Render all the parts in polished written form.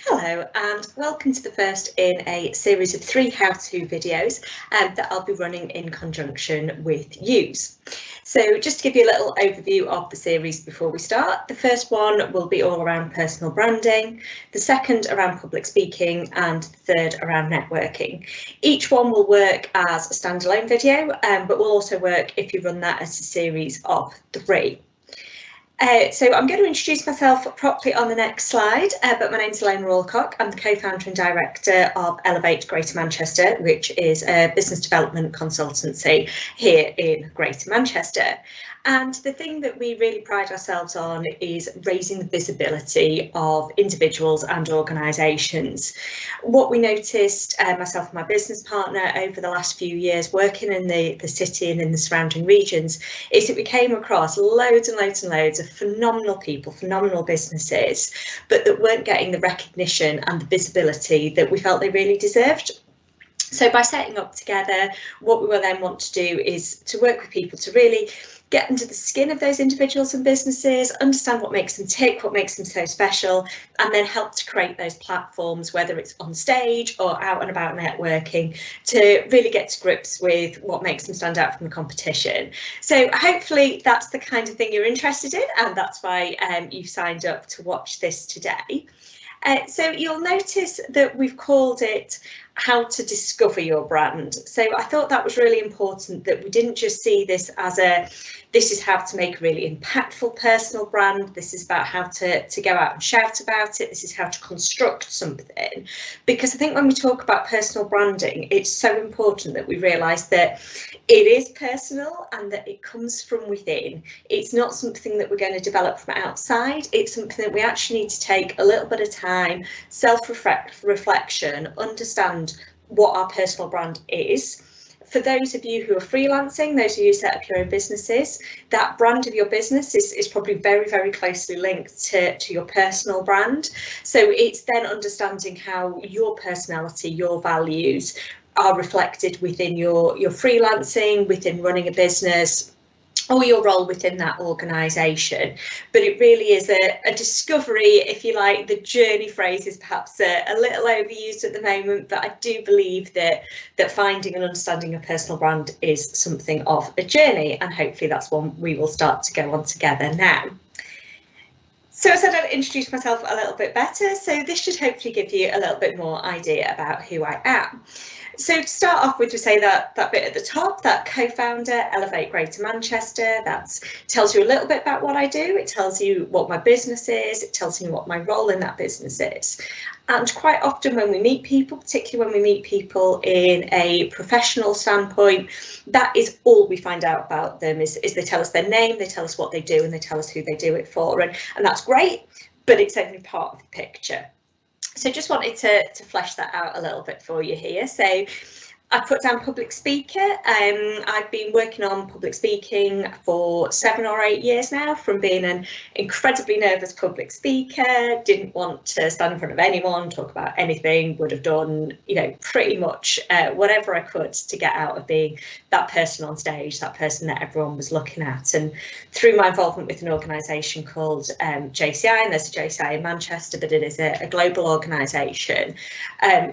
Hello and welcome to the first in a series of 3 how-to videos that I'll be running in conjunction with Use. So just to give you a little overview of the series before we start, the first one will be all around personal branding, the second around public speaking and the third around networking. Each one will work as a standalone video but will also work if you run that as a series of 3. So I'm going to introduce myself properly on the next slide, but my name's Elaine Rawlcock. I'm the co-founder and director of Elevate Greater Manchester, which is a business development consultancy here in Greater Manchester. And the thing that we really pride ourselves on is raising the visibility of individuals and organisations. What we noticed, myself and my business partner, over the last few years working in the city and in the surrounding regions, is that we came across loads and loads and loads of phenomenal people, phenomenal businesses, but that weren't getting the recognition and the visibility that we felt they really deserved. So by setting up together, what we will then want to do is to work with people to really get under the skin of those individuals and businesses, understand what makes them tick, what makes them so special, and then help to create those platforms, whether it's on stage or out and about networking, to really get to grips with what makes them stand out from the competition. So hopefully that's the kind of thing you're interested in, and that's why you've signed up to watch this today. So you'll notice that we've called it How to Discover Your Brand. So I thought that was really important, that we didn't just see this as this is how to make a really impactful personal brand. This is about how to go out and shout about it. This is how to construct something. Because I think when we talk about personal branding, it's so important that we realise that it is personal and that it comes from within. It's not something that we're going to develop from outside. It's something that we actually need to take a little bit of time, self-reflection, understand what our personal brand is. For those of you who are freelancing, those of you who set up your own businesses, that brand of your business is probably very, very closely linked to your personal brand. So it's then understanding how your personality, your values are reflected within your freelancing, within running a business, or your role within that organisation. But it really is a discovery, if you like. The journey phrase is perhaps a little overused at the moment, but I do believe that finding and understanding a personal brand is something of a journey, and hopefully that's one we will start to go on together now. So as I said, I'll introduce myself a little bit better, so this should hopefully give you a little bit more idea about who I am. So to start off with, we say that bit at the top, that co-founder, Elevate Greater Manchester, that tells you a little bit about what I do. It tells you what my business is. It tells you what my role in that business is. And quite often when we meet people, particularly when we meet people in a professional standpoint, that is all we find out about them is they tell us their name, they tell us what they do, and they tell us who they do it for. And that's great, but it's only part of the picture. So just wanted to flesh that out a little bit for you here. So I put down public speaker. I've been working on public speaking for 7 or 8 years now, from being an incredibly nervous public speaker, didn't want to stand in front of anyone, talk about anything, would have done, pretty much whatever I could to get out of being that person on stage, that person that everyone was looking at. And through my involvement with an organisation called JCI, and there's a JCI in Manchester, but it is a global organisation,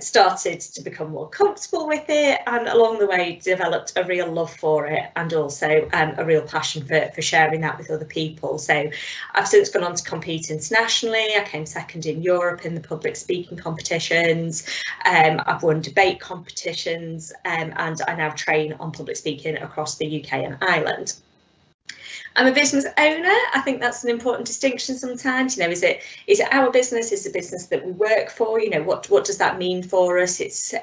started to become more comfortable with it, and along the way developed a real love for it, and also a real passion for sharing that with other people. So I've since gone on to compete internationally. I came second in Europe in the public speaking competitions. I've won debate competitions, and I now train on public speaking across the UK and Ireland. I'm a business owner. I think that's an important distinction sometimes. Is it our business? Is it a business that we work for? What does that mean for us? It's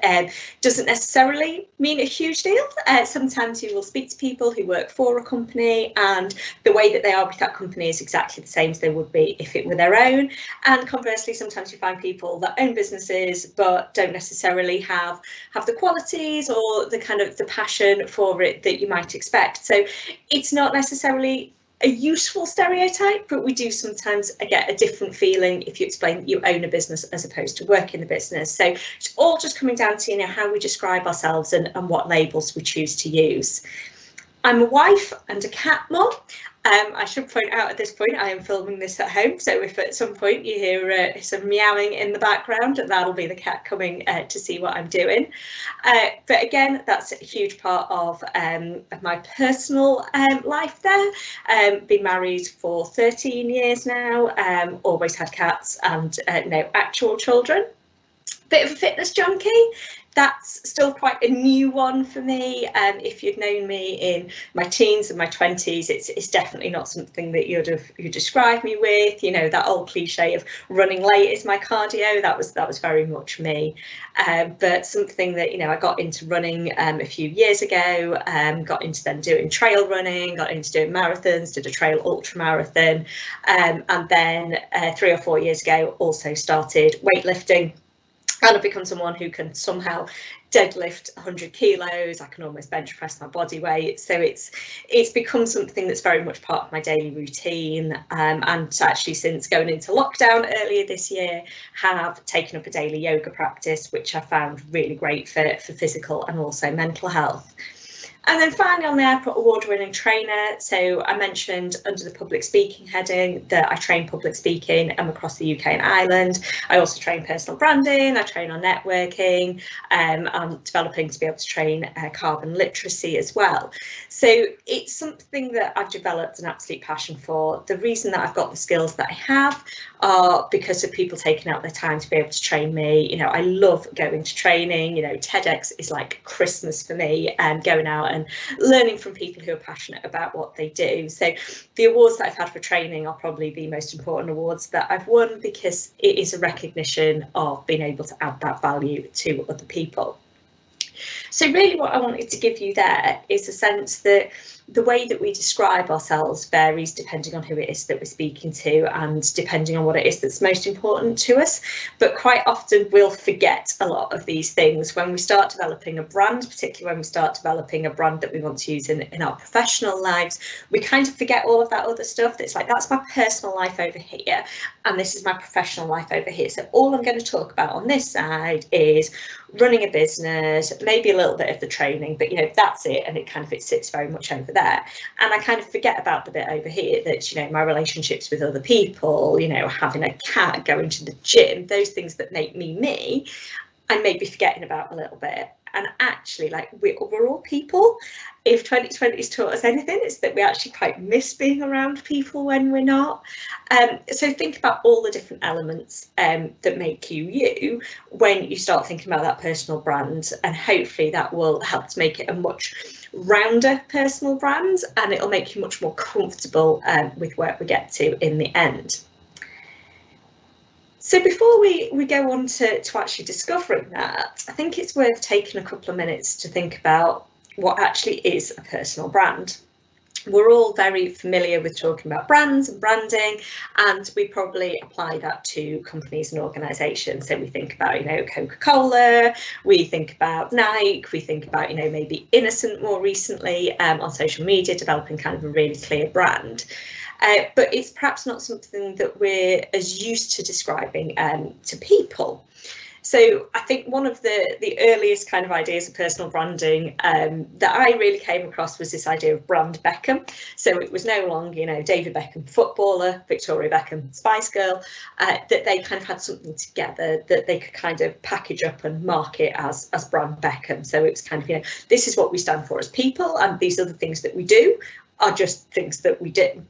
doesn't necessarily mean a huge deal. Sometimes you will speak to people who work for a company, and the way that they are with that company is exactly the same as they would be if it were their own. And conversely, sometimes you find people that own businesses but don't necessarily have the qualities or the kind of the passion for it that you might expect. So it's not necessarily a useful stereotype, but we do sometimes get a different feeling if you explain that you own a business as opposed to work in the business. So it's all just coming down to how we describe ourselves and what labels we choose to use. I'm a wife and a cat mum. I should point out at this point, I am filming this at home, so if at some point you hear some meowing in the background, that'll be the cat coming to see what I'm doing. But again, that's a huge part of my personal life there. Been married for 13 years now, always had cats and no actual children. Bit of a fitness junkie. That's still quite a new one for me. If you'd known me in my teens and my 20s, it's definitely not something that you'd describe me with. You know, that old cliche of running late is my cardio. That was very much me. But something that, you know, I got into running a few years ago. Got into then doing trail running. Got into doing marathons. Did a trail ultra marathon, and then 3 or 4 years ago also started weightlifting. And I've become someone who can somehow deadlift 100 kilos. I can almost bench press my body weight. So it's become something that's very much part of my daily routine. And actually, since going into lockdown earlier this year, have taken up a daily yoga practice, which I found really great for physical and also mental health. And then finally on there, I put award-winning trainer. So I mentioned under the public speaking heading that I train public speaking across the UK and Ireland. I also train personal branding. I train on networking. I'm developing to be able to train carbon literacy as well. So it's something that I've developed an absolute passion for. The reason that I've got the skills that I have are because of people taking out their time to be able to train me. You know, I love going to training. You know, TEDx is like Christmas for me, and going out and learning from people who are passionate about what they do. So the awards that I've had for training are probably the most important awards that I've won, because it is a recognition of being able to add that value to other people. So really what I wanted to give you there is a sense that the way that we describe ourselves varies depending on who it is that we're speaking to and depending on what it is that's most important to us. But quite often we'll forget a lot of these things when we start developing a brand, particularly when we start developing a brand that we want to use in our professional lives. We kind of forget all of that other stuff. That's like, that's my personal life over here, and this is my professional life over here. So all I'm going to talk about on this side is running a business, maybe a little bit of the training, but you know, that's it, and it sits very much over there. And I kind of forget about the bit over here that, you know, my relationships with other people, you know, having a cat, going to the gym, those things that make me me, I may be forgetting about a little bit. And actually, like, we're all people. If 2020's taught us anything, it's that we actually quite miss being around people when we're not. So think about all the different elements that make you you when you start thinking about that personal brand, and hopefully that will help to make it a much rounder personal brand, and it'll make you much more comfortable with where we get to in the end. So before we go on to actually discovering that, I think it's worth taking a couple of minutes to think about what actually is a personal brand. We're all very familiar with talking about brands and branding, and we probably apply that to companies and organisations. So we think about, you know, Coca-Cola, we think about Nike, we think about, you know, maybe Innocent more recently on social media, developing kind of a really clear brand. But it's perhaps not something that we're as used to describing to people. So I think one of the earliest kind of ideas of personal branding that I really came across was this idea of brand Beckham. So it was no longer, you know, David Beckham, footballer, Victoria Beckham, Spice Girl, that they kind of had something together that they could kind of package up and market as brand Beckham. So it was kind of, you know, this is what we stand for as people, and these are the things that we do are just things that we do.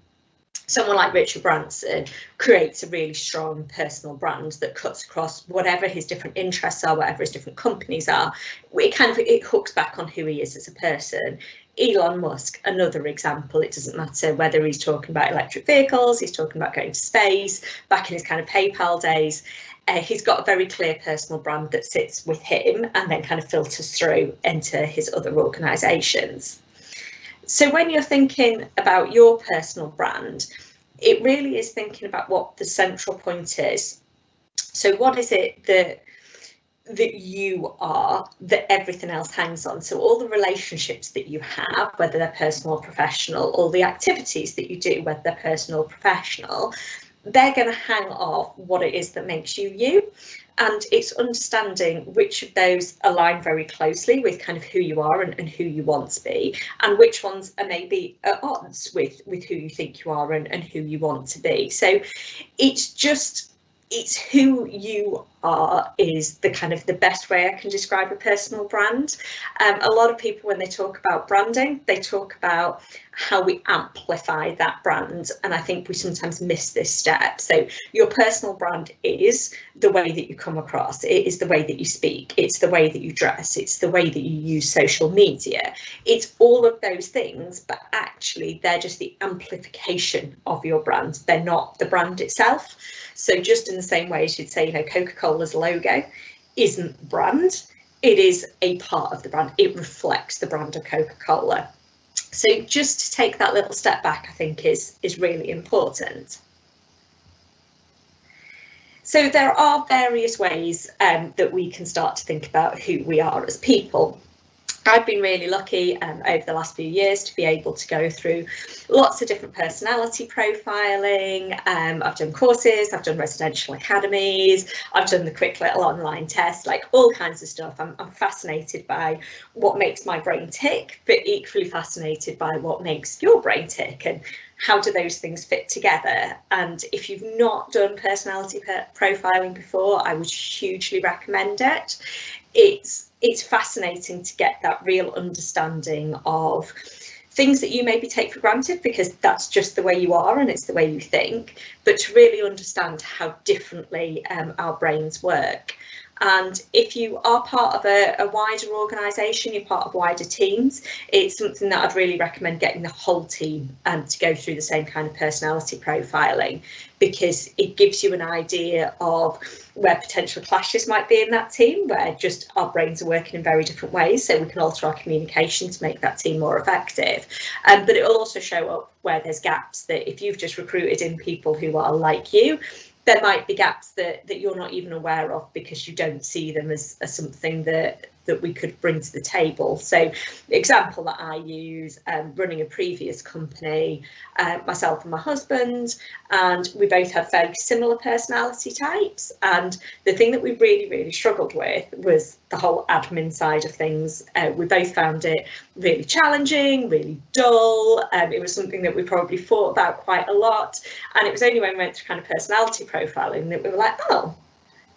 Someone like Richard Branson creates a really strong personal brand that cuts across whatever his different interests are, whatever his different companies are. It hooks back on who he is as a person. Elon Musk, another example. It doesn't matter whether he's talking about electric vehicles, he's talking about going to space, back in his kind of PayPal days. He's got a very clear personal brand that sits with him and then kind of filters through into his other organisations. So when you're thinking about your personal brand, it really is thinking about what the central point is. So what is it that you are that everything else hangs on? So all the relationships that you have, whether they're personal or professional, all the activities that you do, whether they're personal or professional, they're going to hang off what it is that makes you you. And it's understanding which of those align very closely with kind of who you are and who you want to be, and which ones are maybe at odds with who you think you are and who you want to be. So it's who you are is the kind of the best way I can describe a personal brand. A lot of people, when they talk about branding, they talk about how we amplify that brand, and I think we sometimes miss this step. So your personal brand is the way that you come across, it is the way that you speak, it's the way that you dress, it's the way that you use social media, it's all of those things, but actually they're just the amplification of your brand, they're not the brand itself. So just in the same way as you'd say, you know, Coca-Cola's logo isn't the brand, it is a part of the brand, it reflects the brand of Coca-Cola. So just to take that little step back, I think is really important. So there are various ways that we can start to think about who we are as people. I've been really lucky over the last few years to be able to go through lots of different personality profiling. I've done courses, I've done residential academies, I've done the quick little online test, like all kinds of stuff. I'm fascinated by what makes my brain tick, but equally fascinated by what makes your brain tick and how do those things fit together. And if you've not done personality profiling before, I would hugely recommend it. It's fascinating to get that real understanding of things that you maybe take for granted because that's just the way you are and it's the way you think, but to really understand how differently our brains work. And if you are part of a wider organisation, you're part of wider teams, it's something that I'd really recommend getting the whole team to go through the same kind of personality profiling, because it gives you an idea of where potential clashes might be in that team, where just our brains are working in very different ways, so we can alter our communication to make that team more effective. But it will also show up where there's gaps, that if you've just recruited in people who are like you, there might be gaps that you're not even aware of because you don't see them as something that we could bring to the table. So the example that I use, running a previous company, myself and my husband, and we both have very similar personality types, and the thing that we really struggled with was the whole admin side of things. We both found it really challenging, really dull. It was something that we probably thought about quite a lot, and it was only when we went through kind of personality profiling that we were like, oh,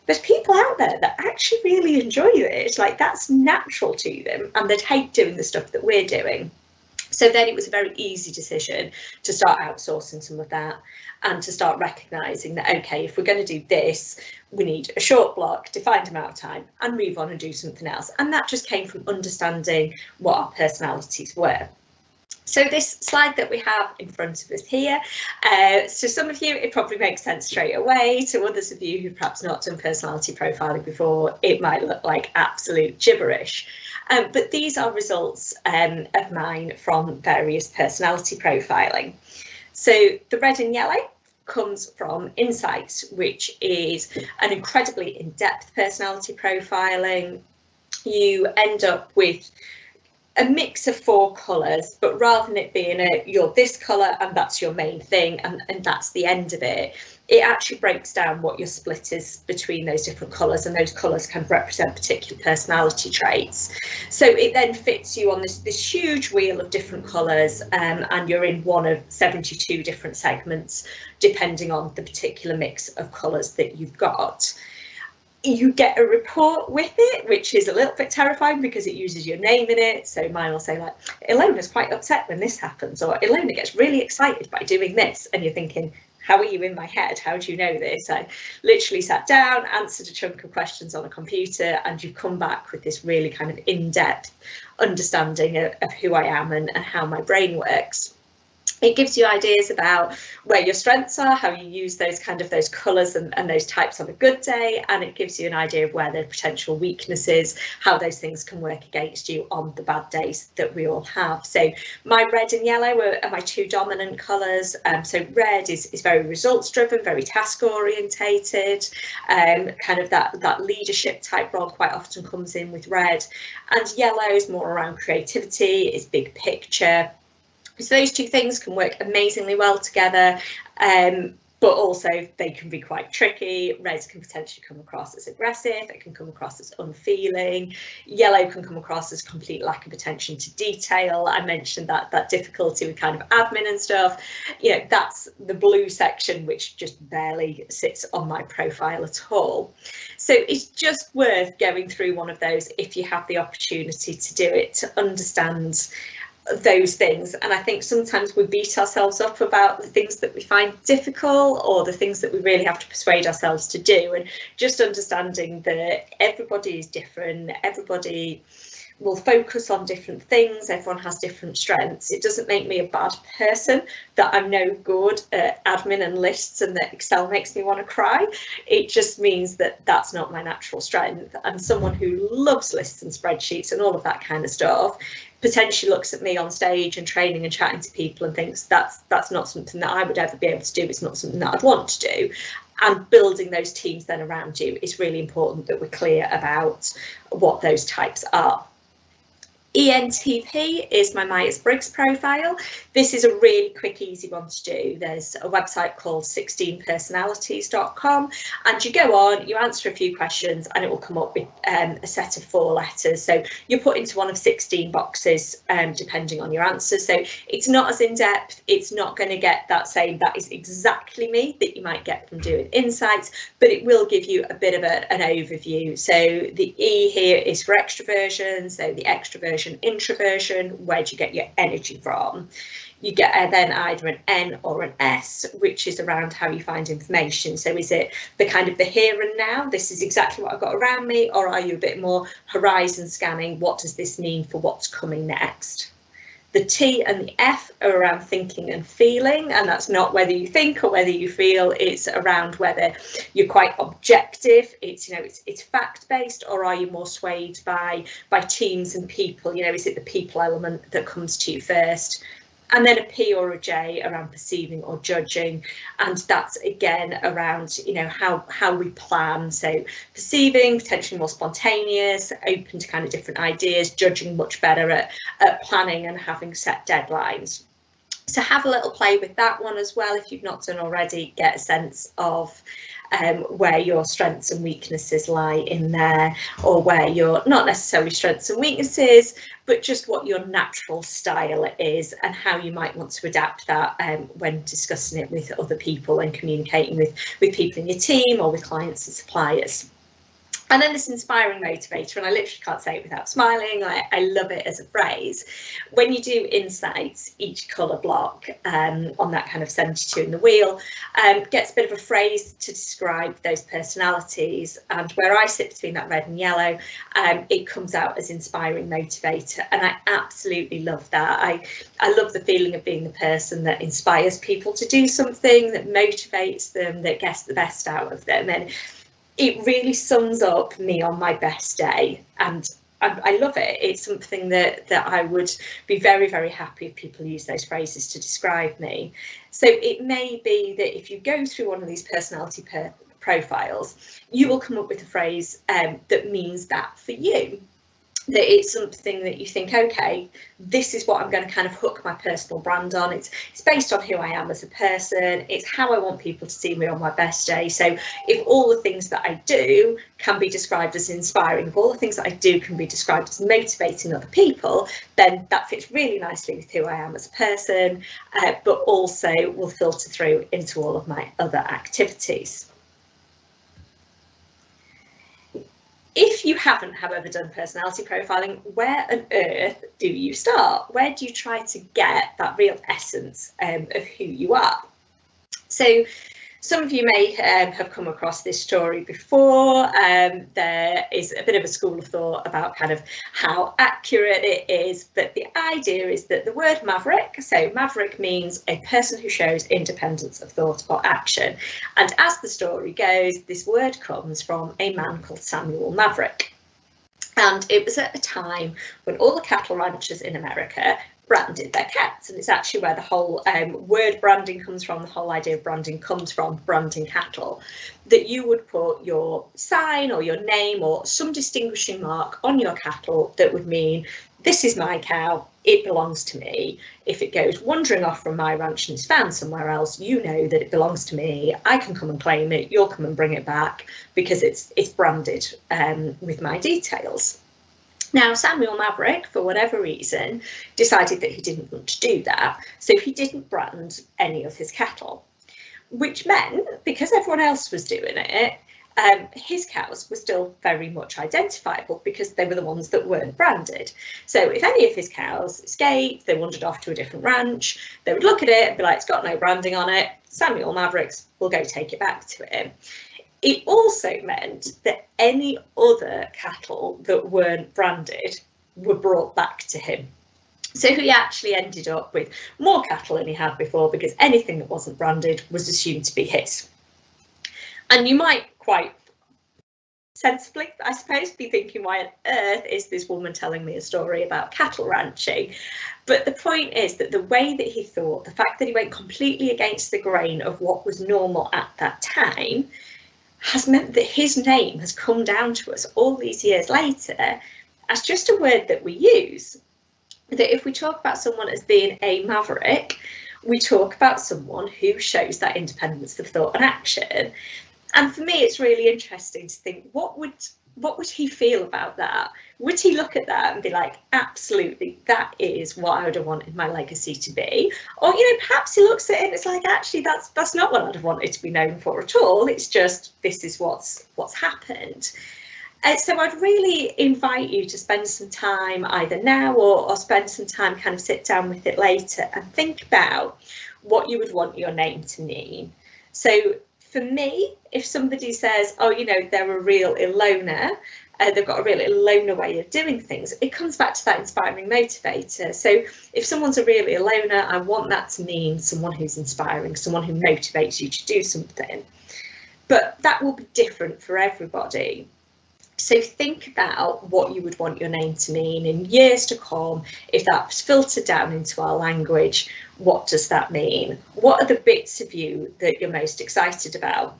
there's people out there that actually really enjoy this, like that's natural to them, and they'd hate doing the stuff that we're doing. So then it was a very easy decision to start outsourcing some of that and to start recognising that, okay, if we're going to do this, we need a short block, defined amount of time, and move on and do something else. And that just came from understanding what our personalities were. So this slide that we have in front of us here, to some of you it probably makes sense straight away. To others of you who've perhaps not done personality profiling before, it might look like absolute gibberish. But these are results of mine from various personality profiling. So the red and yellow comes from Insights, which is an incredibly in-depth personality profiling. You end up with a mix of 4 colours, but rather than it being you're this colour and that's your main thing and that's the end of it, it actually breaks down what your split is between those different colours, and those colours can represent particular personality traits. So it then fits you on this huge wheel of different colours, and you're in one of 72 different segments depending on the particular mix of colours that you've got. You get a report with it, which is a little bit terrifying because it uses your name in it. So mine will say like, Ilona's quite upset when this happens, or Ilona gets really excited by doing this. And you're thinking, how are you in my head? How do you know this? I literally sat down, answered a chunk of questions on a computer, and you've come back with this really kind of in-depth understanding of who I am and how my brain works. It gives you ideas about where your strengths are, how you use those colours and those types on a good day, and it gives you an idea of where there are potential weaknesses, how those things can work against you on the bad days that we all have. So my red and yellow are my 2 dominant colours. So red is very results driven, very task orientated, kind of that leadership type role quite often comes in with red, and yellow is more around creativity, is big picture. So those 2 things can work amazingly well together, but also they can be quite tricky. Reds can potentially come across as aggressive, it can come across as unfeeling. Yellow can come across as complete lack of attention to detail. I mentioned that difficulty with kind of admin and stuff. You know, that's the blue section, which just barely sits on my profile at all. So it's just worth going through one of those if you have the opportunity to do it, to understand those things. And I think sometimes we beat ourselves up about the things that we find difficult or the things that we really have to persuade ourselves to do, and just understanding that everybody is different, everybody will focus on different things, everyone has different strengths. It doesn't make me a bad person that I'm no good at admin and lists and that Excel makes me want to cry. It just means that that's not my natural strength. And someone who loves lists and spreadsheets and all of that kind of stuff potentially looks at me on stage and training and chatting to people and thinks that's not something that I would ever be able to do. It's not something that I'd want to do. And building those teams then around you is really important, that we're clear about what those types are. ENTP is my Myers-Briggs profile. This is a really quick, easy one to do. There's a website called 16personalities.com, and you go on, you answer a few questions, and it will come up with a set of 4 letters. So you put into one of 16 boxes, depending on your answers. So it's not as in-depth. It's not going to get that saying that is exactly me that you might get from doing insights, but it will give you a bit of an overview. So the E here is for extroversion. So the extroversion, introversion, where do you get your energy from? You get then either an N or an S, which is around how you find information. So is it the kind of the here and now, this is exactly what I've got around me, or are you a bit more horizon scanning, what does this mean for what's coming next? The T and the F are around thinking and feeling, and that's not whether you think or whether you feel, it's around whether you're quite objective, it's, you know, it's fact-based, or are you more swayed by teams and people, you know, is it the people element that comes to you first? And then a P or a J around perceiving or judging, and that's again around, you know, how we plan. So perceiving, potentially more spontaneous, open to kind of different ideas, judging much better at planning and having set deadlines. So have a little play with that one as well if you've not done already. Get a sense of where your strengths and weaknesses lie in there, or where your not necessarily strengths and weaknesses, but just what your natural style is and how you might want to adapt that when discussing it with other people and communicating with people in your team or with clients and suppliers. And then this inspiring motivator, and I literally can't say it without smiling. I love it as a phrase. When you do insights, each colour block on that kind of 72 in the wheel gets a bit of a phrase to describe those personalities. And where I sit between that red and yellow, it comes out as inspiring motivator. And I absolutely love that. I love the feeling of being the person that inspires people to do something, that motivates them, that gets the best out of them. And it really sums up me on my best day, and I love it. It's something that I would be very, very happy if people use those phrases to describe me. So it may be that if you go through one of these personality profiles, you will come up with a phrase that means that for you. That it's something that you think, okay, this is what I'm going to kind of hook my personal brand on. It's based on who I am as a person. It's how I want people to see me on my best day. So if all the things that I do can be described as inspiring, if all the things that I do can be described as motivating other people, then that fits really nicely with who I am as a person, but also will filter through into all of my other activities. If you haven't, however, done personality profiling, where on earth do you start? Where do you try to get that real essence of who you are? So some of you may have come across this story before. There is a bit of a school of thought about kind of how accurate it is, but the idea is that the word maverick, so maverick means a person who shows independence of thought or action. And as the story goes, this word comes from a man called Samuel Maverick. And it was at a time when all the cattle ranchers in America branded their cats, and it's actually where the whole word branding comes from. The whole idea of branding comes from branding cattle, that you would put your sign or your name or some distinguishing mark on your cattle that would mean, this is my cow, it belongs to me. If it goes wandering off from my ranch and is found somewhere else, you know that it belongs to me. I can come and claim it. You'll come and bring it back because it's branded with my details. Now, Samuel Maverick, for whatever reason, decided that he didn't want to do that. So he didn't brand any of his cattle, which meant, because everyone else was doing it, his cows were still very much identifiable because they were the ones that weren't branded. So if any of his cows escaped, they wandered off to a different ranch, they would look at it and be like, it's got no branding on it, Samuel Mavericks will go take it back to him. It also meant that any other cattle that weren't branded were brought back to him. So he actually ended up with more cattle than he had before because anything that wasn't branded was assumed to be his. And you might quite sensibly, I suppose, be thinking, why on earth is this woman telling me a story about cattle ranching? But the point is that the way that he thought, the fact that he went completely against the grain of what was normal at that time, has meant that his name has come down to us all these years later as just a word that we use. That if we talk about someone as being a maverick, we talk about someone who shows that independence of thought and action. And for me, it's really interesting to think, what would he feel about that? Would he look at that and be like, absolutely, that is what I would have wanted my legacy to be? Or, you know, perhaps he looks at it and it's like, actually, that's not what I'd have wanted to be known for at all. It's just, this is what's happened. So I'd really invite you to spend some time either now or spend some time, kind of sit down with it later and think about what you would want your name to mean. So for me, if somebody says, oh, you know, they're a real Ilona, they've got a real Ilona way of doing things, it comes back to that inspiring motivator. So if someone's a real Ilona, I want that to mean someone who's inspiring, someone who motivates you to do something. But that will be different for everybody. So think about what you would want your name to mean in years to come. If that's filtered down into our language, what does that mean? What are the bits of you that you're most excited about?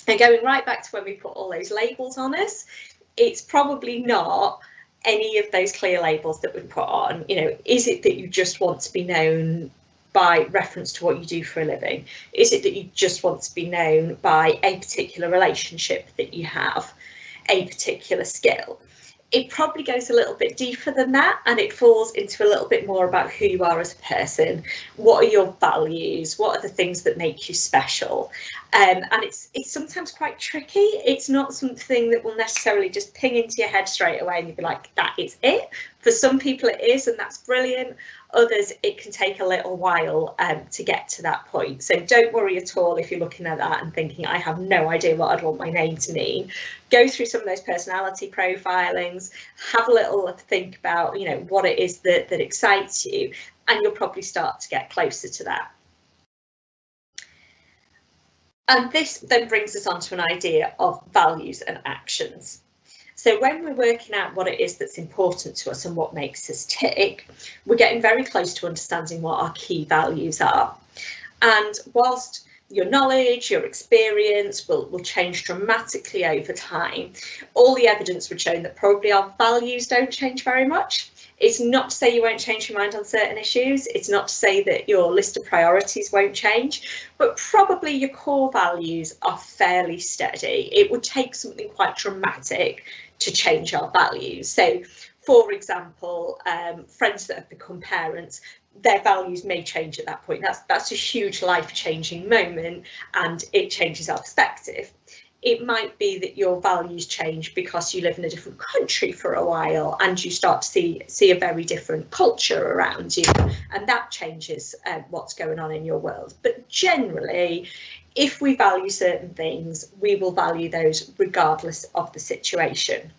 And going right back to when we put all those labels on us, it's probably not any of those clear labels that we put on. You know, is it that you just want to be known by reference to what you do for a living? Is it that you just want to be known by a particular relationship that you have? A particular skill? It probably goes a little bit deeper than that, and it falls into a little bit more about who you are as a person. What are your values? What are the things that make you special? And it's sometimes quite tricky. It's not something that will necessarily just ping into your head straight away and you'd be like, that is it. For some people it is, and that's brilliant. Others, it can take a little while to get to that point. So don't worry at all if you're looking at that and thinking, I have no idea what I'd want my name to mean. Go through some of those personality profilings, have a little think about, you know, what it is that excites you, and you'll probably start to get closer to that. And this then brings us on to an idea of values and actions. So when we're working out what it is that's important to us and what makes us tick, we're getting very close to understanding what our key values are. And whilst your knowledge, your experience will change dramatically over time, all the evidence would show that probably our values don't change very much. It's not to say you won't change your mind on certain issues. It's not to say that your list of priorities won't change, but probably your core values are fairly steady. It would take something quite dramatic to change our values. So, for example, friends that have become parents, their values may change at that point. That's a huge life-changing moment, and it changes our perspective. It might be that your values change because you live in a different country for a while and you start to see a very different culture around you, and that changes what's going on in your world. But generally, if we value certain things, we will value those regardless of the situation.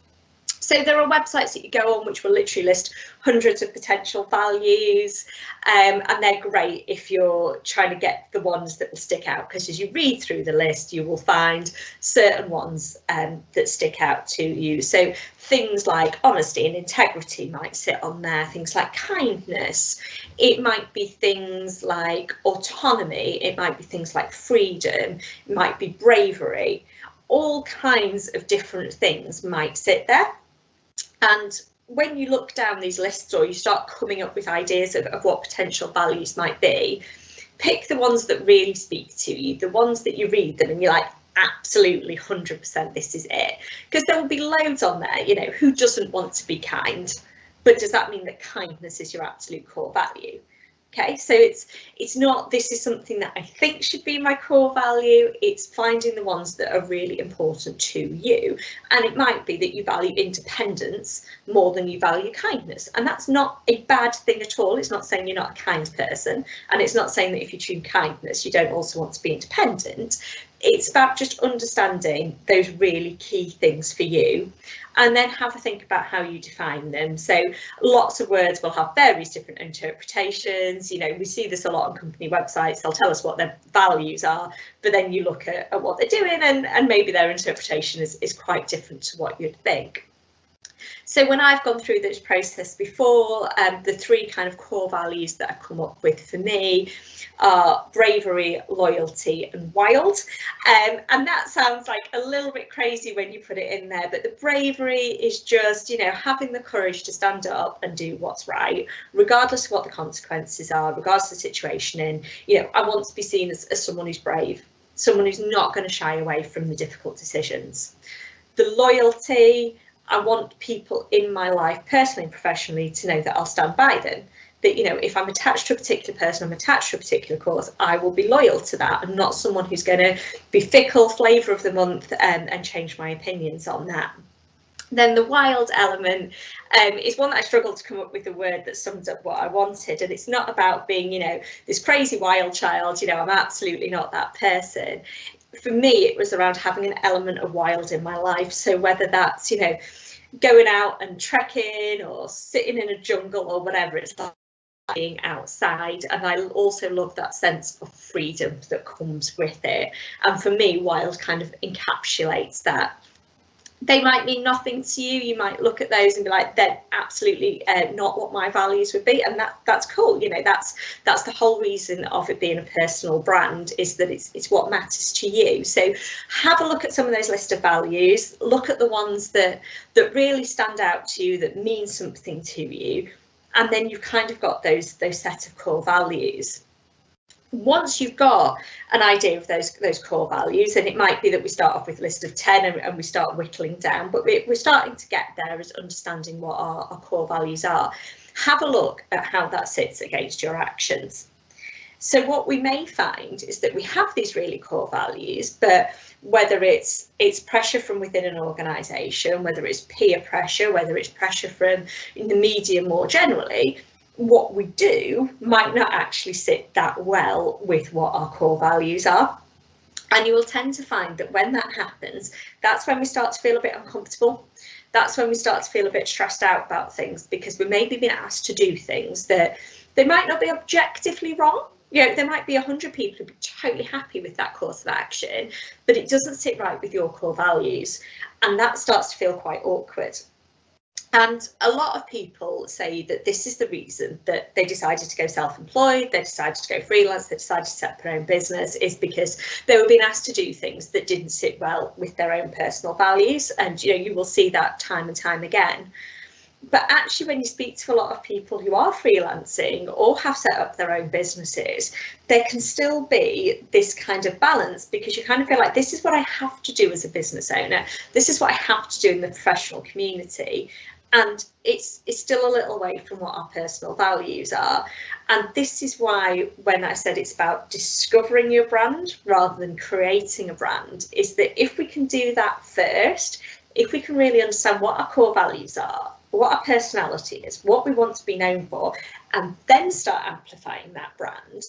So there are websites that you go on which will literally list hundreds of potential values, and they're great if you're trying to get the ones that will stick out, because as you read through the list, you will find certain ones that stick out to you. So things like honesty and integrity might sit on there, things like kindness, it might be things like autonomy, it might be things like freedom, it might be bravery. All kinds of different things might sit there. And when you look down these lists or you start coming up with ideas of what potential values might be, pick the ones that really speak to you, the ones that you read them and you're like, absolutely 100% this is it. Because there will be loads on there, you know, who doesn't want to be kind? But does that mean that kindness is your absolute core value? Okay, so it's not, this is something that I think should be my core value. It's finding the ones that are really important to you. And it might be that you value independence more than you value kindness. And that's not a bad thing at all. It's not saying you're not a kind person. And it's not saying that if you choose kindness, you don't also want to be independent. It's about just understanding those really key things for you, and then have a think about how you define them. So lots of words will have various different interpretations. You know, we see this a lot on company websites. They'll tell us what their values are, but then you look at what they're doing and maybe their interpretation is quite different to what you'd think. So when I've gone through this process before, the three kind of core values that I've come up with for me are bravery, loyalty and wild. And that sounds like a little bit crazy when you put it in there, but the bravery is just, you know, having the courage to stand up and do what's right, regardless of what the consequences are, regardless of the situation in. You know, I want to be seen as someone who's brave, someone who's not going to shy away from the difficult decisions. The loyalty, I want people in my life, personally and professionally, to know that I'll stand by them. That, you know, if I'm attached to a particular person, I'm attached to a particular cause, I will be loyal to that. I'm not someone who's going to be fickle, flavour of the month, and change my opinions on that. Then the wild element is one that I struggled to come up with a word that sums up what I wanted. And it's not about being, you know, this crazy wild child. You know, I'm absolutely not that person. For me, it was around having an element of wild in my life. So whether that's, you know, going out and trekking or sitting in a jungle or whatever, it's like being outside. And I also love that sense of freedom that comes with it. And for me, wild kind of encapsulates that. They might mean nothing to you. You might look at those and be like, they're absolutely not what my values would be, and that's cool. You know, that's the whole reason of it being a personal brand, is that it's what matters to you. So have a look at some of those list of values. Look at the ones that really stand out to you, that mean something to you, and then you've kind of got those set of core values. Once you've got an idea of those core values, and it might be that we start off with a list of 10 and we start whittling down, but we're starting to get there as understanding what our core values are. Have a look at how that sits against your actions. So what we may find is that we have these really core values, but whether it's pressure from within an organisation, whether it's peer pressure, whether it's pressure from the media more generally, what we do might not actually sit that well with what our core values are. And you will tend to find that when that happens, that's when we start to feel a bit uncomfortable. That's when we start to feel a bit stressed out about things, because we may be being asked to do things that they might not be objectively wrong. You know, there might be 100 people who'd be totally happy with that course of action, but it doesn't sit right with your core values. And that starts to feel quite awkward. And a lot of people say that this is the reason that they decided to go self-employed, they decided to go freelance, they decided to set up their own business, is because they were being asked to do things that didn't sit well with their own personal values. And, you know, you will see that time and time again. But actually, when you speak to a lot of people who are freelancing or have set up their own businesses, there can still be this kind of balance, because you kind of feel like, this is what I have to do as a business owner. This is what I have to do in the professional community. And it's still a little way from what our personal values are. And this is why, when I said it's about discovering your brand rather than creating a brand, is that if we can do that first, if we can really understand what our core values are, what our personality is, what we want to be known for, and then start amplifying that brand,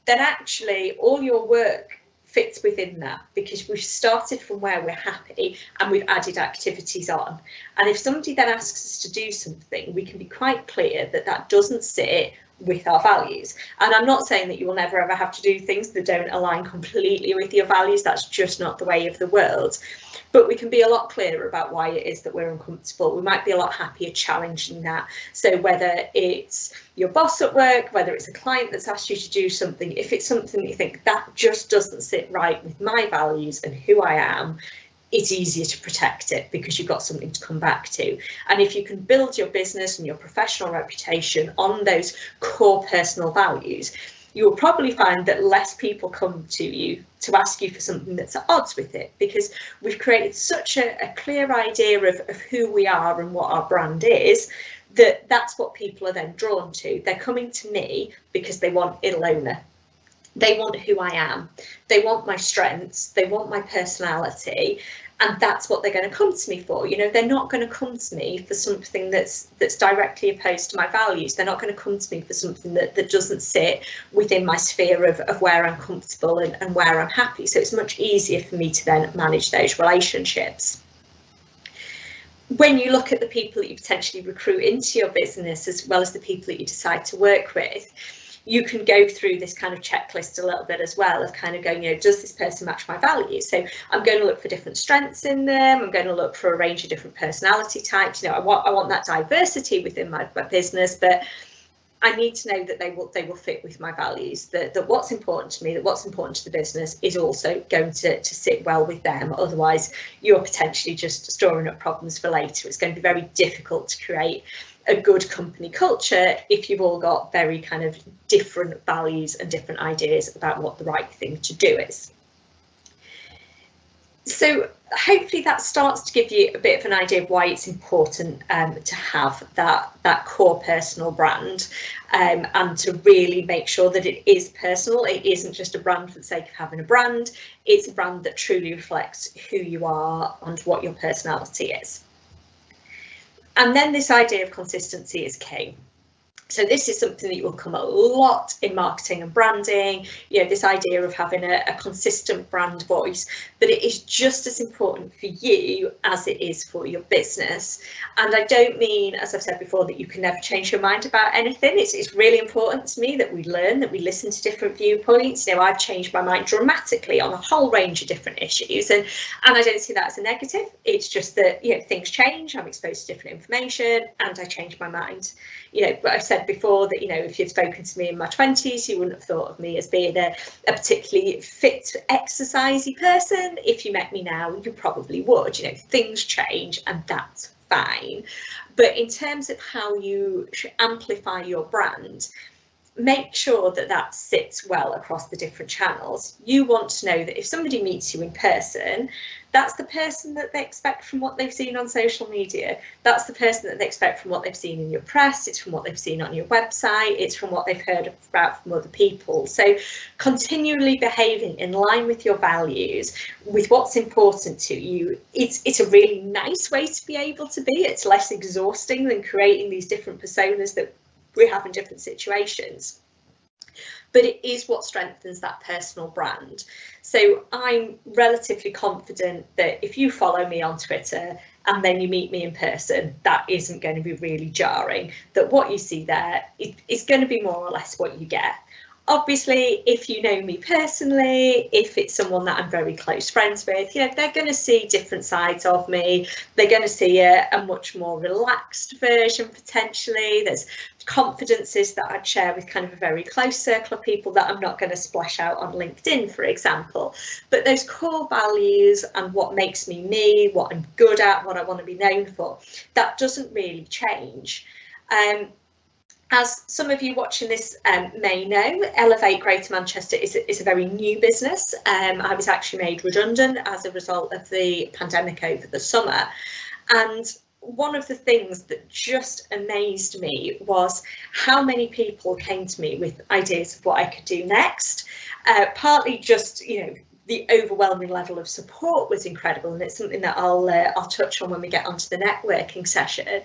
then actually all your work fits within that, because we've started from where we're happy and we've added activities on. And if somebody then asks us to do something, we can be quite clear that that doesn't sit with our values. And I'm not saying that you will never ever have to do things that don't align completely with your values. That's just not the way of the world. But we can be a lot clearer about why it is that we're uncomfortable. We might be a lot happier challenging that. So whether it's your boss at work, whether it's a client that's asked you to do something, if it's something that you think that just doesn't sit right with my values and who I am, it's easier to protect it because you've got something to come back to. And if you can build your business and your professional reputation on those core personal values, you will probably find that less people come to you to ask you for something that's at odds with it, because we've created such a clear idea of who we are and what our brand is, that's what people are then drawn to. They're coming to me because they want Ilona. They want who I am. They want my strengths. They want my personality. And that's what they're going to come to me for. You know, they're not going to come to me for something that's directly opposed to my values. They're not going to come to me for something that doesn't sit within my sphere of where I'm comfortable and where I'm happy. So it's much easier for me to then manage those relationships. When you look at the people that you potentially recruit into your business, as well as the people that you decide to work with, you can go through this kind of checklist a little bit as well, of kind of going, you know, does this person match my values? So I'm going to look for different strengths in them. I'm going to look for a range of different personality types. You know, I want that diversity within my business, but I need to know that they will fit with my values, that what's important to me, that what's important to the business is also going to sit well with them. Otherwise, you're potentially just storing up problems for later. It's going to be very difficult to create a good company culture if you've all got very kind of different values and different ideas about what the right thing to do is. So hopefully that starts to give you a bit of an idea of why it's important to have that core personal brand, and to really make sure that it is personal. It isn't just a brand for the sake of having a brand. It's a brand that truly reflects who you are and what your personality is. And then this idea of consistency is key. So this is something that will come a lot in marketing and branding, you know, this idea of having a consistent brand voice, but it is just as important for you as it is for your business. And I don't mean, as I've said before, that you can never change your mind about anything. It's really important to me that we learn, that we listen to different viewpoints. You know, I've changed my mind dramatically on a whole range of different issues, and I don't see that as a negative. It's just that, you know, things change, I'm exposed to different information, and I change my mind. You know, but I've said before that, you know, if you'd spoken to me in my 20s, you wouldn't have thought of me as being a particularly fit, exercisey person. If you met me now, you probably would. You know, things change, and that's fine. But in terms of how you amplify your brand, make sure that that sits well across the different channels. You want to know that if somebody meets you in person, that's the person that they expect from what they've seen on social media. That's the person that they expect from what they've seen in your press. It's from what they've seen on your website. It's from what they've heard about from other people. So continually behaving in line with your values, with what's important to you, it's a really nice way to be able to be. It's less exhausting than creating these different personas that we have in different situations. But it is what strengthens that personal brand. So I'm relatively confident that if you follow me on Twitter and then you meet me in person, that isn't going to be really jarring, that what you see there is going to be more or less what you get. Obviously, if you know me personally, if it's someone that I'm very close friends with, you know, they're going to see different sides of me. They're going to see a much more relaxed version potentially. There's confidences that I'd share with kind of a very close circle of people that I'm not going to splash out on LinkedIn, for example. But those core values and what makes me me, what I'm good at, what I want to be known for, that doesn't really change. As some of you watching this may know, Elevate Greater Manchester is a very new business. I was actually made redundant as a result of the pandemic over the summer. And one of the things that just amazed me was how many people came to me with ideas of what I could do next. Partly just, you know, the overwhelming level of support was incredible, and it's something that I'll touch on when we get onto the networking session.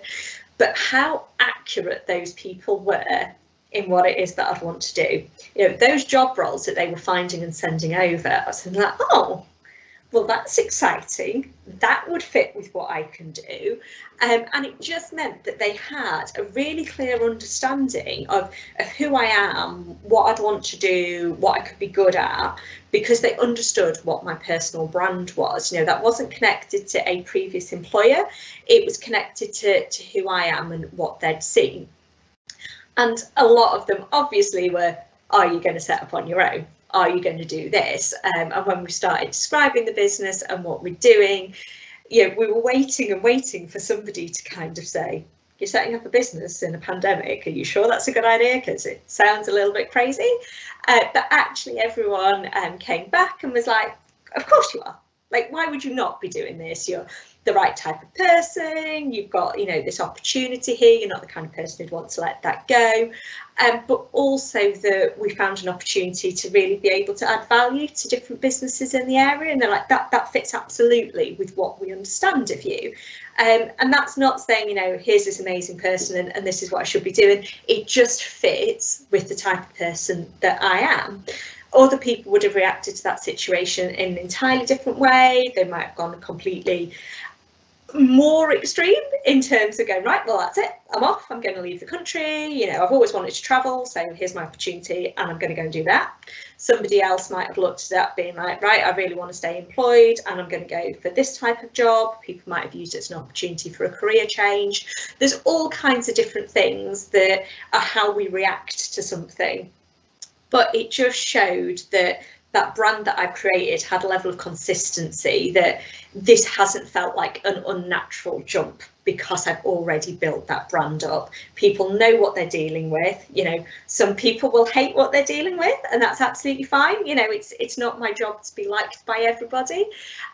But how accurate those people were in what it is that I'd want to do. You know, those job roles that they were finding and sending over, I was like, oh, well, that's exciting. That would fit with what I can do. And it just meant that they had a really clear understanding of who I am, what I'd want to do, what I could be good at, because they understood what my personal brand was. You know, that wasn't connected to a previous employer. It was connected to who I am and what they'd seen. And a lot of them obviously were, are you going to set up on your own? are you going to do this? And when we started describing the business and what we're doing, we were waiting and waiting for somebody to kind of say, you're setting up a business in a pandemic, are you sure that's a good idea? Because it sounds a little bit crazy. But actually everyone came back and was like, of course you are. Like, why would you not be doing this? You're the right type of person, you've got, this opportunity here, you're not the kind of person who'd want to let that go. But also that we found an opportunity to really be able to add value to different businesses in the area, and they're like, that fits absolutely with what we understand of you. And that's not saying, here's this amazing person and this is what I should be doing. It just fits with the type of person that I am. Other people would have reacted to that situation in an entirely different way. They might have gone completely more extreme in terms of going, right, well, that's it, I'm off, I'm going to leave the country, I've always wanted to travel, so here's my opportunity and I'm going to go and do that. Somebody else might have looked at that being like, right, I really want to stay employed and I'm going to go for this type of job. People might have used it as an opportunity for a career change. There's all kinds of different things that are how we react to something. But it just showed that that brand that I've created had a level of consistency, that this hasn't felt like an unnatural jump because I've already built that brand up. People know what they're dealing with. Some people will hate what they're dealing with, and that's absolutely fine. It's not my job to be liked by everybody,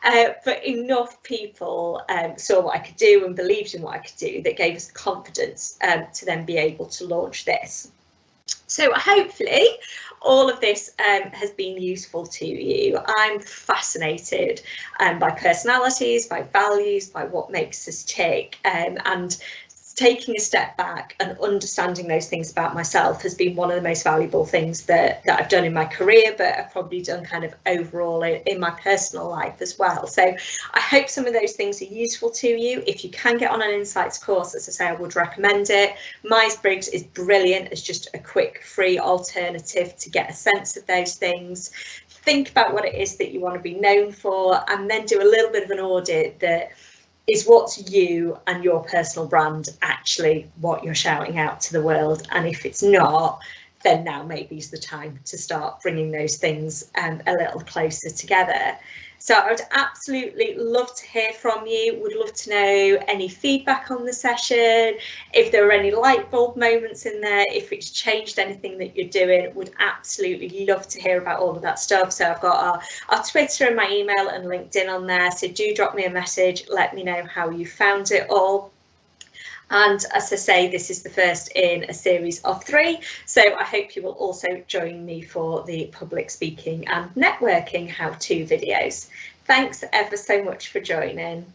but enough people saw what I could do and believed in what I could do that gave us the confidence to then be able to launch this. So hopefully all of this has been useful to you. I'm fascinated by personalities, by values, by what makes us tick, and taking a step back and understanding those things about myself has been one of the most valuable things that I've done in my career, but I've probably done kind of overall in my personal life as well. So I hope some of those things are useful to you. If you can get on an insights course, as I say, I would recommend it. Myers-Briggs is brilliant as just a quick free alternative to get a sense of those things. Think about what it is that you want to be known for, and then do a little bit of an audit that is what's you and your personal brand actually what you're shouting out to the world. And if it's not, then now maybe is the time to start bringing those things a little closer together. So I would absolutely love to hear from you. Would love to know any feedback on the session, if there are any light bulb moments in there, if it's changed anything that you're doing. Would absolutely love to hear about all of that stuff. So I've got our Twitter and my email and LinkedIn on there, so do drop me a message, let me know how you found it all. And as I say, this is the first in a series of 3, so I hope you will also join me for the public speaking and networking how-to videos. Thanks ever so much for joining.